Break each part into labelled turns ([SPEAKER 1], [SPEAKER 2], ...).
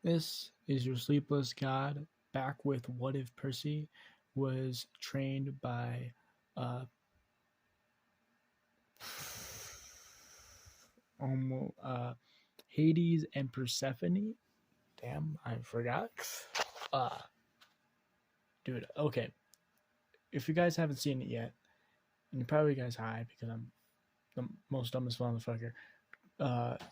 [SPEAKER 1] This is your sleepless god back with What If Percy was trained by uh almost Hades and Persephone. Damn, I forgot. Uh Dude, okay. If you guys haven't seen it yet, and you're probably guys high because I'm the most dumbest motherfucker.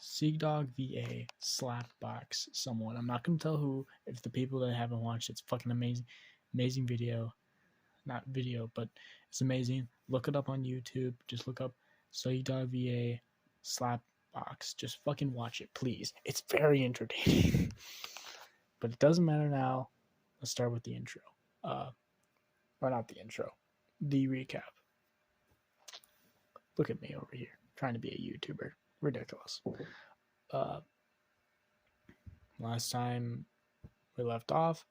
[SPEAKER 1] Seek Dog VA Slapbox someone. I'm not gonna tell who. If the people that haven't watched, it's fucking amazing, amazing video. Not video, but it's amazing. Look it up on YouTube. Just look up Seek Dog VA Slapbox. Just fucking watch it, please. It's very entertaining. But it doesn't matter now. Let's start with the intro. Or not the intro, the recap. Look at me over here, trying to be a YouTuber. Ridiculous. Last time we left off,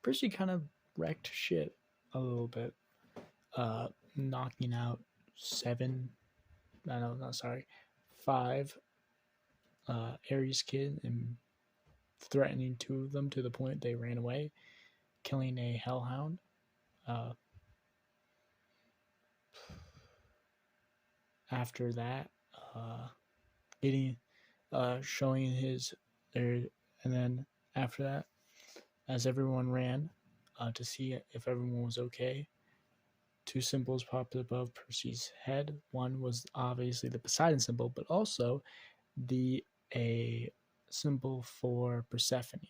[SPEAKER 1] Percy kind of wrecked shit a little bit, knocking out five Ares kid and threatening two of them to the point they ran away, killing a hellhound. After that, showing his there, and then after that, as everyone ran to see if everyone was okay, two symbols popped above Percy's head. One was obviously the Poseidon symbol, but also a symbol for Persephone.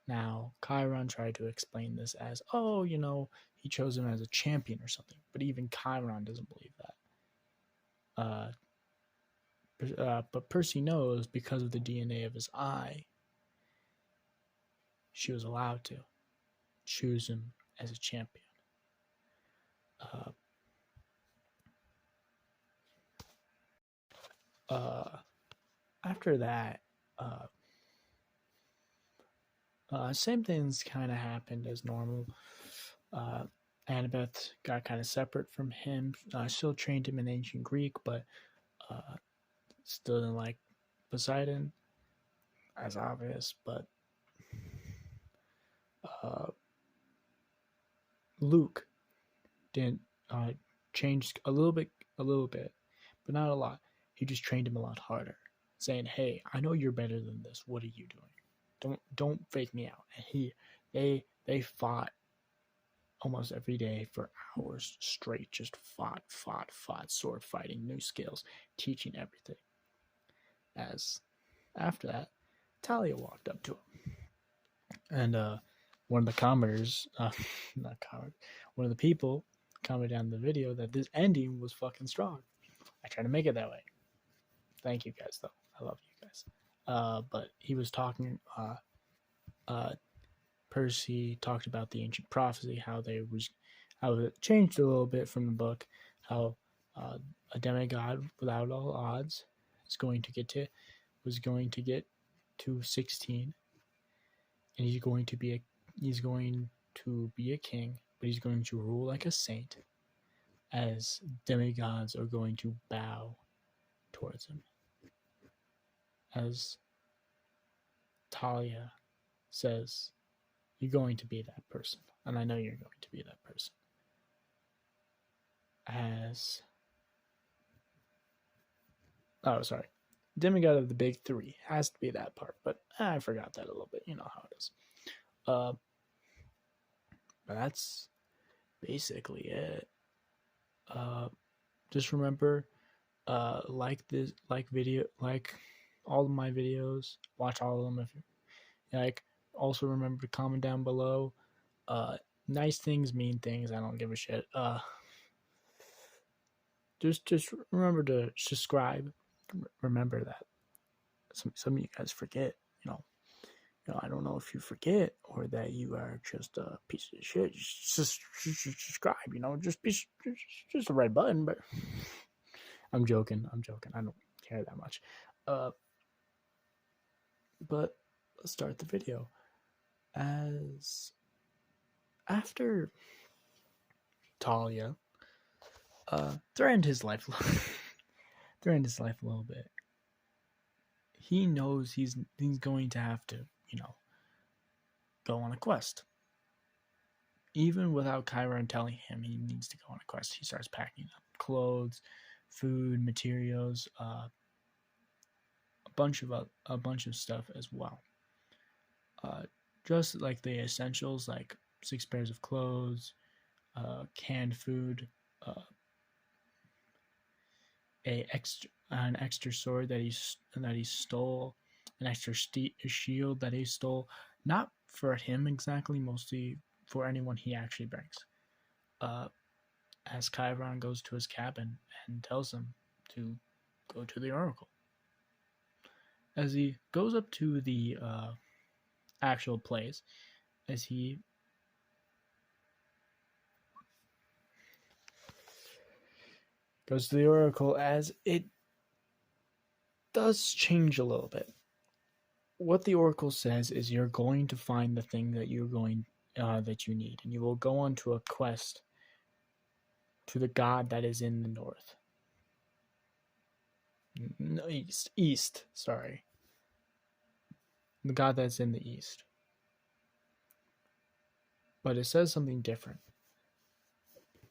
[SPEAKER 1] Now, Chiron tried to explain this as, oh, he chose him as a champion or something, but even Chiron doesn't believe that. But Percy knows because of the DNA of his eye, she was allowed to choose him as a champion. After that, same things kind of happened as normal. Annabeth got kind of separate from him. Still trained him in ancient Greek, but still didn't like Poseidon, as obvious. But Luke didn't changed a little bit, but not a lot. He just trained him a lot harder, saying, "Hey, I know you're better than this. What are you doing? Don't fake me out." And they fought almost every day for hours straight. Just fought, sword fighting, new skills, teaching everything. As after that, Talia walked up to him, and one of the commenters, one of the people commented on the video that this ending was fucking strong. I try to make it that way. Thank you guys, though. I love you guys. But he was talking. Percy talked about the ancient prophecy, how it changed a little bit from the book, how a demigod without all odds was going to get to 16, and he's going to be a king, but he's going to rule like a saint, as demigods are going to bow towards him. As Talia says, you're going to be that person, and I know you're going to be that person. Demigod of the big three has to be that part, but I forgot that a little bit. You know how it is. But that's basically it. Just remember, like all of my videos, watch all of them if you like. Also remember to comment down below. Nice things mean things. I don't give a shit. Just remember to subscribe. Remember that. Some of you guys forget. I don't know if you forget or that you are just a piece of shit. Just subscribe. Just the red button. But I'm joking. I don't care that much. But let's start the video. As after Talia threatened his life a little bit, he knows he's going to have to, go on a quest. Even without Chiron telling him he needs to go on a quest, he starts packing up clothes, food, materials, a bunch of stuff as well. Just like the essentials, like 6 pairs of clothes, canned food, an extra sword that he stole, an extra shield that he stole, not for him exactly, mostly for anyone he actually brings. As Chiron goes to his cabin and tells him to go to the oracle. As he goes up to the actual place, as he goes to the oracle, as it does change a little bit. What the oracle says is you're going to find the thing that that you need, and you will go on to a quest to the god that is in the north. No, east, sorry. The god that's in the east. But it says something different.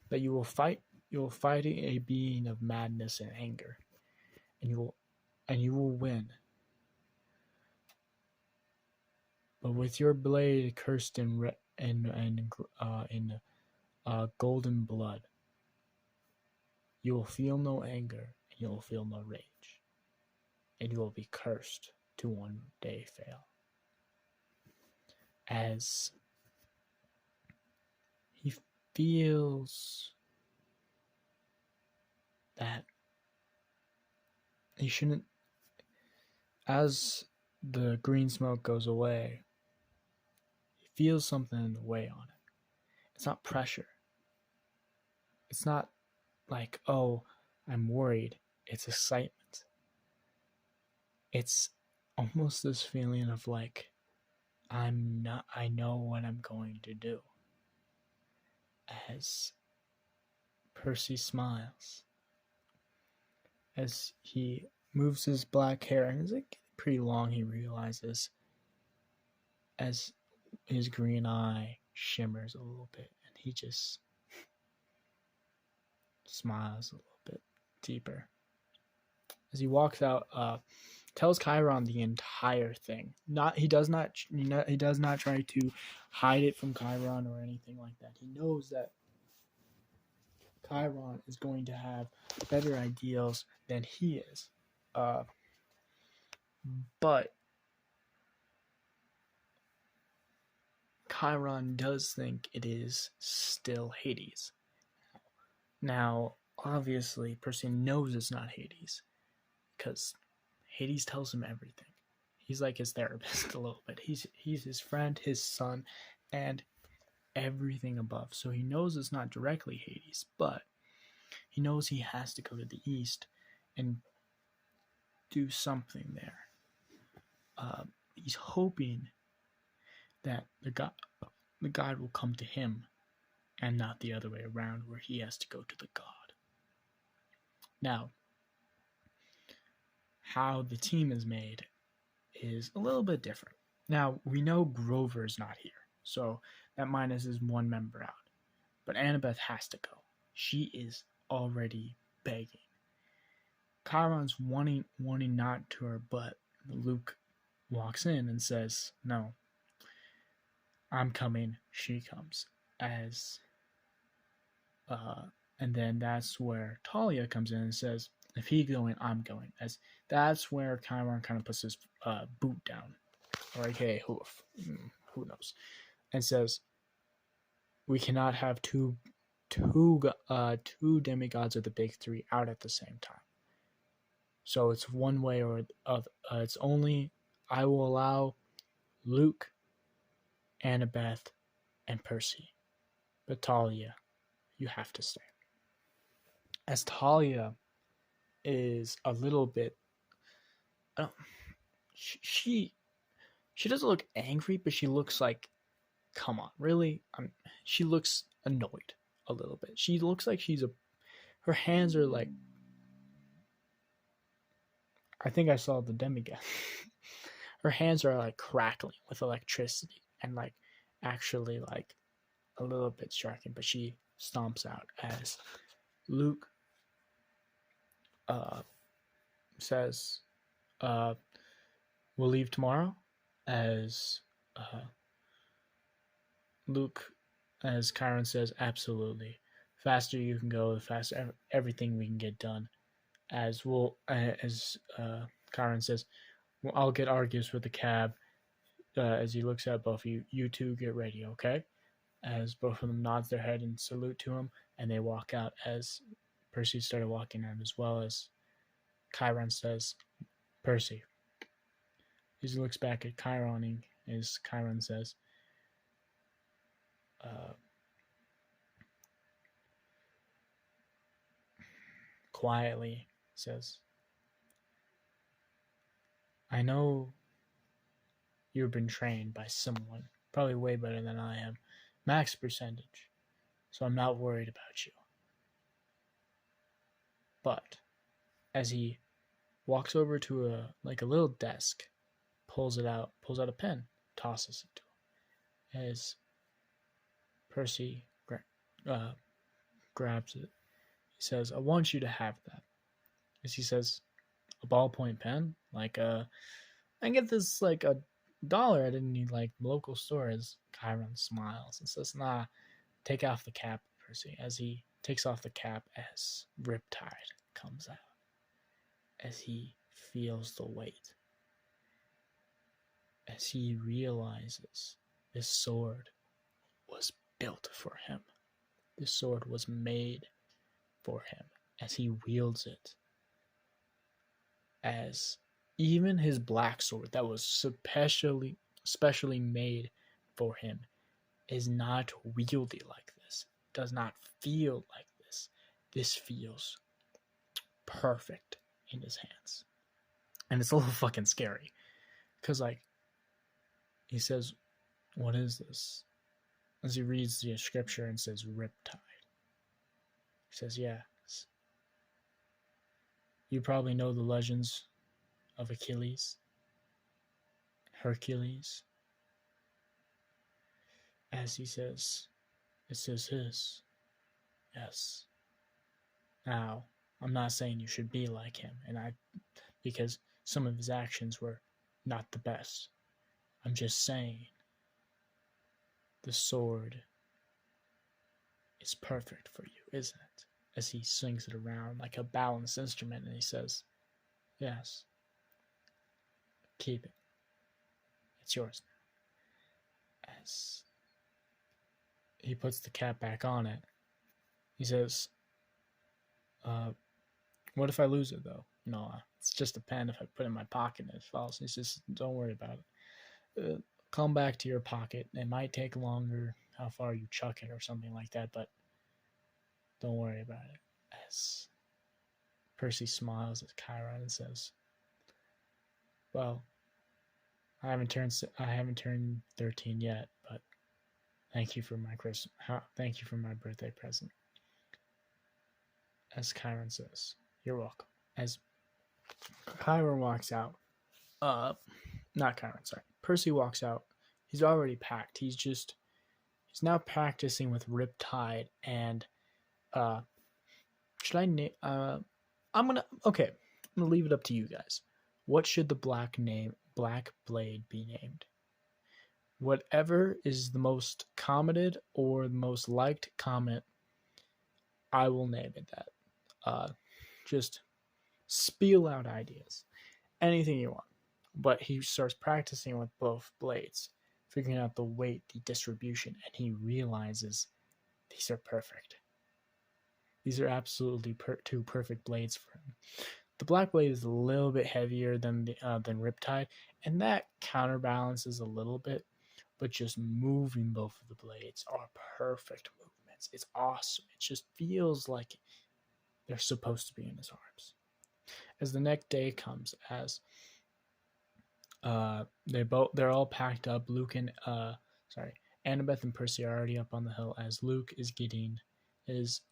[SPEAKER 1] That you will fight a being of madness and anger, and you will win. But with your blade cursed in golden blood, you will feel no anger, and you will feel no rage, and you will be cursed to one day fail. As he feels that he shouldn't, as the green smoke goes away, he feels something weigh on him. It's not pressure. It's not like, oh, I'm worried. It's excitement. It's almost this feeling of like, I know what I'm going to do. As Percy smiles, as he moves his black hair, and it's like pretty long, he realizes, as his green eye shimmers a little bit, and he just smiles a little bit deeper. As he walks out, tells Chiron the entire thing. He does not try to hide it from Chiron or anything like that. He knows that Chiron is going to have better ideals than he is. But Chiron does think it is still Hades. Now, obviously, Percy knows it's not Hades, because Hades tells him everything. He's like his therapist a little bit. He's his friend, his son, and everything above. So he knows it's not directly Hades, but he knows he has to go to the east and do something there. He's hoping that the god will come to him and not the other way around, where he has to go to the god. Now, how the team is made is a little bit different. Now, we know Grover's not here, so that minuses one member out. But Annabeth has to go. She is already begging. Chiron's wanting not to her, but Luke walks in and says, no, I'm coming, she comes. And then that's where Talia comes in and says, if he's going, I'm going. As that's where Chiron kind of puts his boot down, or aka hoof, who knows, and says, we cannot have two demigods of the big three out at the same time. So it's one way or other. It's only, I will allow Luke, Annabeth, and Percy. But Talia, you have to stay. As Talia is a little bit, she doesn't look angry, but she looks like, come on, really? She looks annoyed a little bit. She looks like her hands are like, I think I saw the demigod. Her hands are like crackling with electricity and like actually like a little bit striking, but she stomps out as Luke uh, says, uh, "We'll leave tomorrow." As uh, Luke, as Chiron says, "Absolutely. Faster you can go, the faster everything we can get done." As Chiron says, well, "I'll get Argus with the cab." As he looks at both of you, you two get ready, okay? As both of them nods their head and salute to him, and they walk out. As Percy started walking out as well, as Chiron says, "Percy." He looks back at Chiron as Chiron says, uh, quietly says, "I know you've been trained by someone, probably way better than I am, max percentage, so I'm not worried about you." But as he walks over to a little desk, pulls out a pen, tosses it to him. As Percy uh, grabs it, he says, "I want you to have that." As he says, "A ballpoint pen, I get this like $1 at any like local store." As Chiron smiles and says, "Nah, take off the cap, Percy." As he takes off the cap, as Riptide comes out, as he feels the weight, as he realizes this sword was built for him. This sword was made for him. As he wields it, as even his black sword that was specially made for him is not wieldy like this. Does not feel like this. This feels perfect in his hands. And it's a little fucking scary. Because, like, he says, "What is this?" As he reads the scripture and says, "Riptide." He says, "Yeah. You probably know the legends of Achilles, Hercules." As he says, "This is his." Yes. Now, I'm not saying you should be like him, because some of his actions were not the best. I'm just saying the sword is perfect for you, isn't it? As he swings it around like a balanced instrument, and he says, "Yes. Keep it. It's yours now." As he puts the cap back on it, he says, "What if I lose it, though? It's just a pen. If I put it in my pocket and it falls." He says, "Don't worry about it. Come back to your pocket. It might take longer how far you chuck it or something like that, but don't worry about it." As Percy smiles at Chiron and says, "Well, I haven't turned 13 yet, but thank you for my birthday present." As Chiron says, "You're welcome." As Chiron walks out, not Chiron, sorry, Percy walks out. He's already packed. He's now practicing with Riptide and should I name? I'm gonna leave it up to you guys. What should the black blade be named? Whatever is the most commented or the most liked comment, I will name it that. Just spiel out ideas, anything you want. But he starts practicing with both blades, figuring out the weight, the distribution, and he realizes these are perfect. These are absolutely two perfect blades for him. The black blade is a little bit heavier than Riptide, and that counterbalances a little bit. But just moving both of the blades are perfect movements. It's awesome. It just feels like they're supposed to be in his arms. As the next day comes, as they're all packed up. Luke and Annabeth and Percy are already up on the hill. As Luke is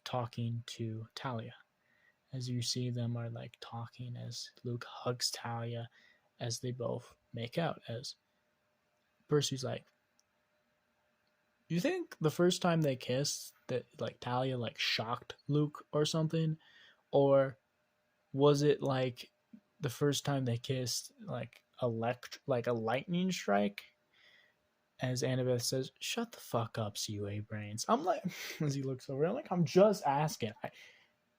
[SPEAKER 1] talking to Talia, as you see them are like talking as Luke hugs Talia as they both make out. As Percy's like, you think the first time they kissed that like Talia like shocked Luke or something? Or was it like the first time they kissed like like a lightning strike? As Annabeth says, "Shut the fuck up, CUA brains." I'm like, as he looks over, I'm like, I'm just asking.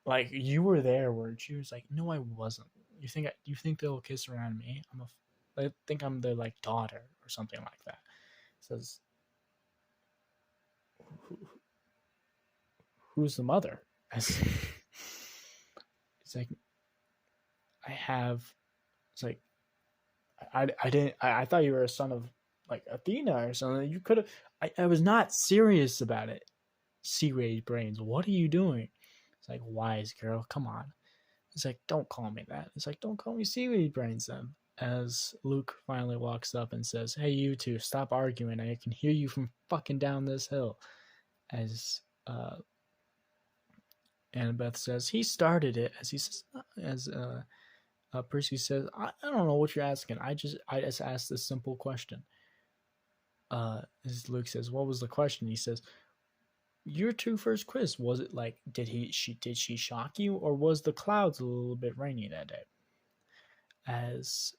[SPEAKER 1] Like, you were there, weren't you? He's like, no, I wasn't. You think they'll kiss around me? I think I'm their like daughter or something like that. Says, who's the mother? It's like, I have. It's like, I didn't. I thought you were a son of like Athena or something. You could have. I was not serious about it. C-Ray brains. What are you doing? It's like, wise girl, come on. It's like, don't call me that. It's like, don't call me seaweed brains then. As Luke finally walks up and says, hey, you two, stop arguing. I can hear you from fucking down this hill. As Annabeth says, he started it. As he says, as Percy says, I don't know what you're asking. I just asked this simple question. As Luke says, what was the question? He says, your two first quiz, was it like did she shock you, or was the clouds a little bit rainy that day? As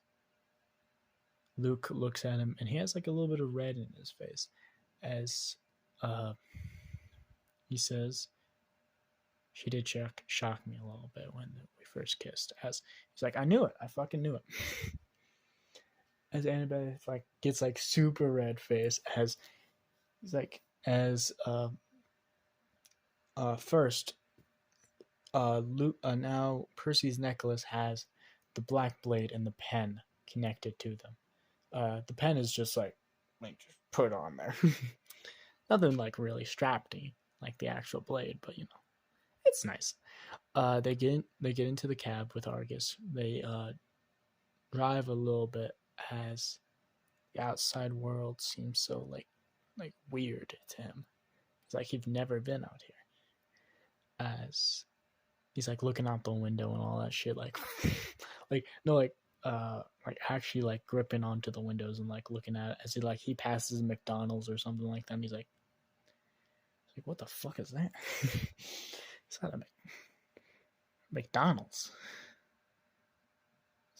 [SPEAKER 1] Luke looks at him and he has like a little bit of red in his face as he says, she did shock me a little bit when we first kissed. As he's like, I knew it, I fucking knew it. As Annabeth like gets like super red face as he's like, as first, Luke, now Percy's necklace has the black blade and the pen connected to them. The pen is just like just put on there. Nothing like really strappy like the actual blade, but you know, it's nice. They get into the cab with Argus. They drive a little bit as the outside world seems so like weird to him. It's like he's never been out here. As he's like looking out the window and all that shit, like like actually like gripping onto the windows and like looking at it as he passes McDonald's or something like that. And he's like, what the fuck is that? It's not a McDonald's.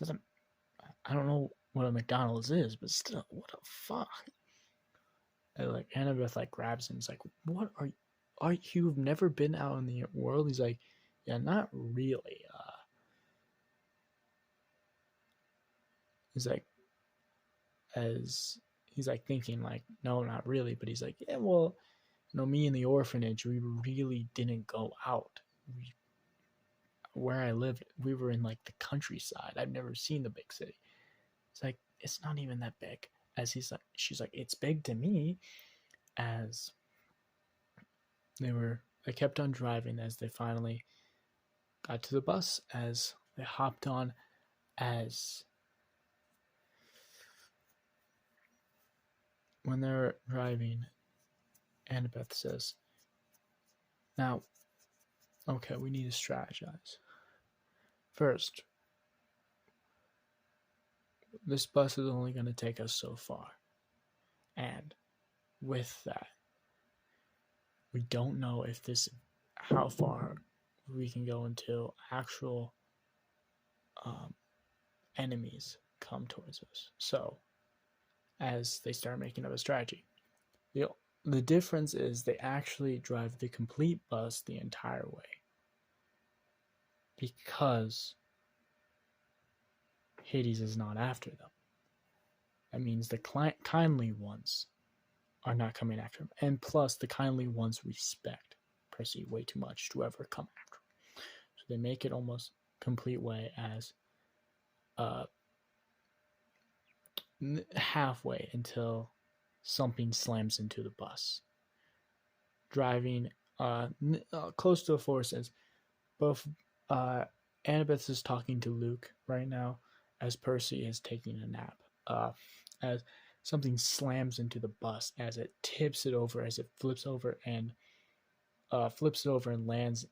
[SPEAKER 1] I don't know what a McDonald's is, but still, what the fuck? And like Annabeth like grabs him. He's like, what are you've never been out in the world? He's like, yeah, not really. He's like, as he's like thinking like, no, not really. But he's like, yeah, well, you know, me in the orphanage, we really didn't go out. Where I lived, we were in like the countryside. I've never seen the big city. It's like, it's not even that big. As she's like, it's big to me. As they kept on driving as they finally got to the bus, as they hopped on, as when they're driving, Annabeth says, now, okay, we need to strategize. First, this bus is only going to take us so far. And with that, we don't know how far we can go until actual enemies come towards us. So, as they start making up a strategy, the difference is they actually drive the complete bus the entire way. Because Hades is not after them. That means the kindly ones are not coming after him. And plus, the kindly ones respect Percy way too much to ever come after him. So they make it almost complete way as halfway until something slams into the bus. Driving close to the forest as both Annabeth is talking to Luke right now as Percy is taking a nap. As something slams into the bus as it tips it over, as it flips over and lands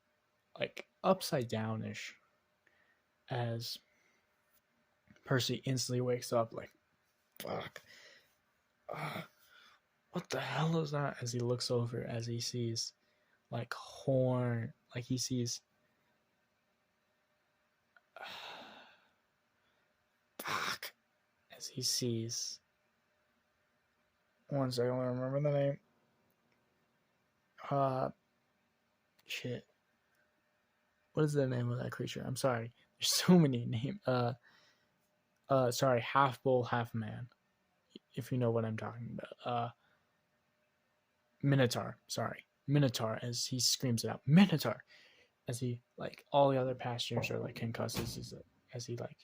[SPEAKER 1] like upside down-ish, as Percy instantly wakes up like, fuck. What the hell is that? As he looks over, as he sees like horn, like he sees fuck, as he sees, one second, I don't remember the name. Shit, what is the name of that creature? I'm sorry, there's so many names. Sorry, half bull, half man, if you know what I'm talking about. Minotaur, sorry, Minotaur, as he screams it out, Minotaur, as he, like, all the other passengers are like concussed, as he like,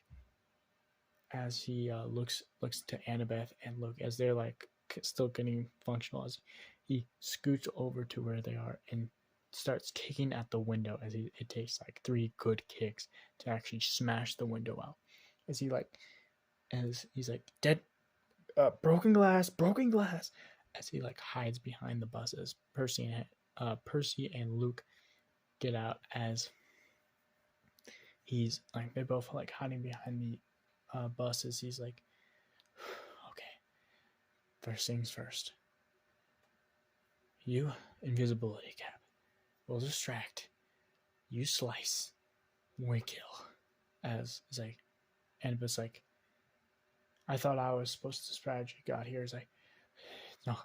[SPEAKER 1] as he looks to Annabeth and Luke, as they're like still getting functional, as he scoots over to where they are and starts kicking at the window, as it takes like 3 good kicks to actually smash the window out, as he's like, dead, broken glass, as he like hides behind the bus, as Percy and Luke get out, as he's like, they're both like hiding behind the buses. He's like, okay, first things first, you invisibility cap will distract, you slice, we kill. As it's like, and it's like, I thought I was supposed to strategy got here. It's like, no,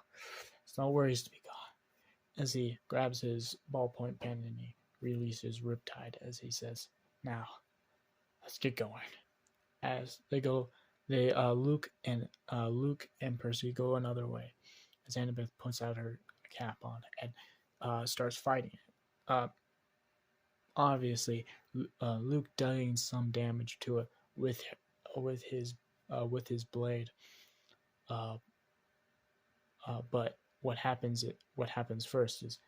[SPEAKER 1] it's no worries to be gone, as he grabs his ballpoint pen and he releases Riptide, as he says, now let's get going. As Luke and Percy go another way, as Annabeth puts out her cap on and starts fighting. Obviously, Luke doing some damage to it with his blade. But what happens first is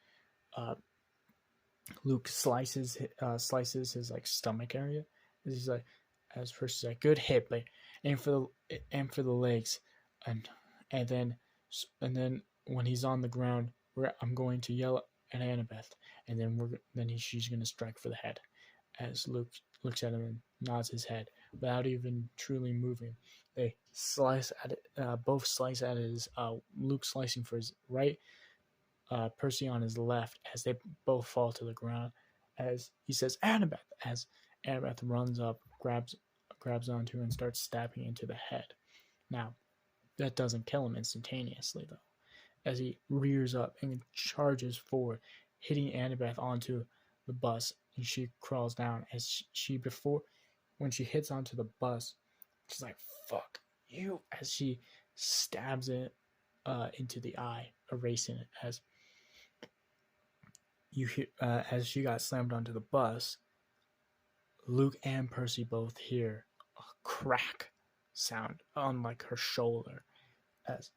[SPEAKER 1] Luke slices his like stomach area. He's like, as first he's like, good hit, but aim for the legs, and then when he's on the ground, I'm going to yell at Annabeth, and then she's gonna strike for the head. As Luke looks at him and nods his head without even truly moving, they slice at it. Both slice at his. Luke slicing for his right, Percy on his left, as they both fall to the ground. As he says, Annabeth, as Annabeth runs up, grabs onto and starts stabbing into the head. Now, that doesn't kill him instantaneously, though, as he rears up and charges forward, hitting Annabeth onto the bus, and she crawls down. As when she hits onto the bus, she's like, fuck you, as she stabs it into the eye, erasing it. As you hear, as she got slammed onto the bus, Luke and Percy both hear a crack sound on like her shoulder, as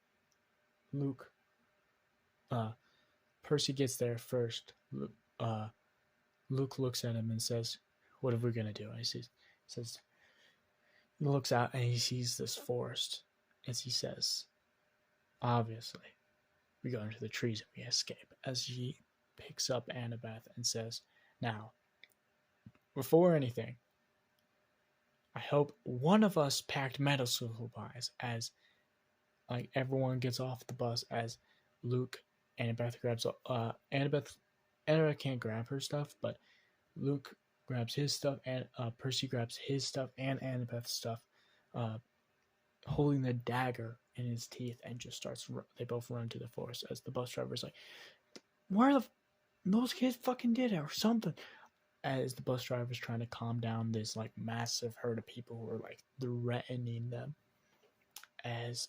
[SPEAKER 1] Percy gets there first. Luke looks at him and says, what are we gonna do? And he looks out and he sees this forest, as he says, obviously we go into the trees and we escape, as he picks up Annabeth and says, now, before anything, I hope one of us packed medical supplies, as like everyone gets off the bus, as Annabeth grabs Annabeth can't grab her stuff, but Luke grabs his stuff, and Percy grabs his stuff and Annabeth's stuff, holding the dagger in his teeth, and just they both run to the forest, as the bus driver's like, where those kids fucking did it or something, as the bus driver's trying to calm down this like massive herd of people who are like threatening them, as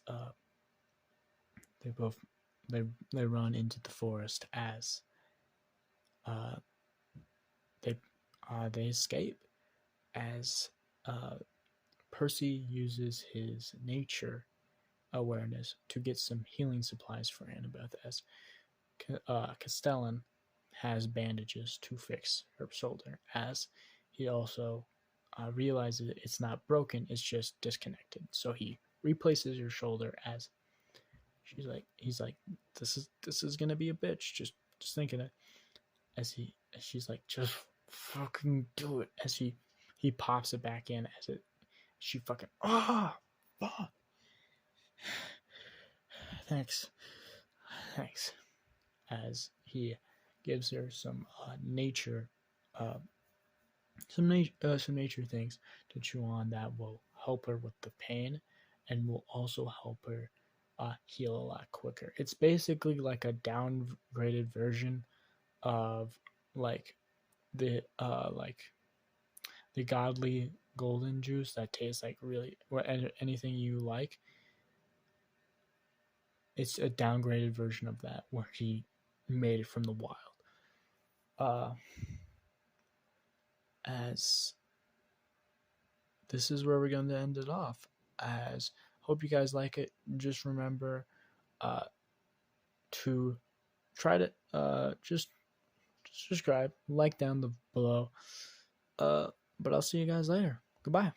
[SPEAKER 1] they run into the forest, as they escape, as Percy uses his nature awareness to get some healing supplies for Annabeth, as Castellan has bandages to fix her shoulder, as he also realizes it's not broken, it's just disconnected, so he replaces her shoulder, as he's like, this is gonna be a bitch, just thinking it, as she's like, just fucking do it. As he pops it back in as it she fucking fuck. Thanks. Thanks. As he gives her some nature uh, some nature things to chew on that will help her with the pain and will also help her heal a lot quicker. It's basically like a downgraded version of like like the godly golden juice that tastes like really anything you like. It's a downgraded version of that where he made it from the wild. Uh, as this is where we're going to end it off. As hope you guys like it. Just remember uh, to try to just subscribe, like down below. But I'll see you guys later. Goodbye.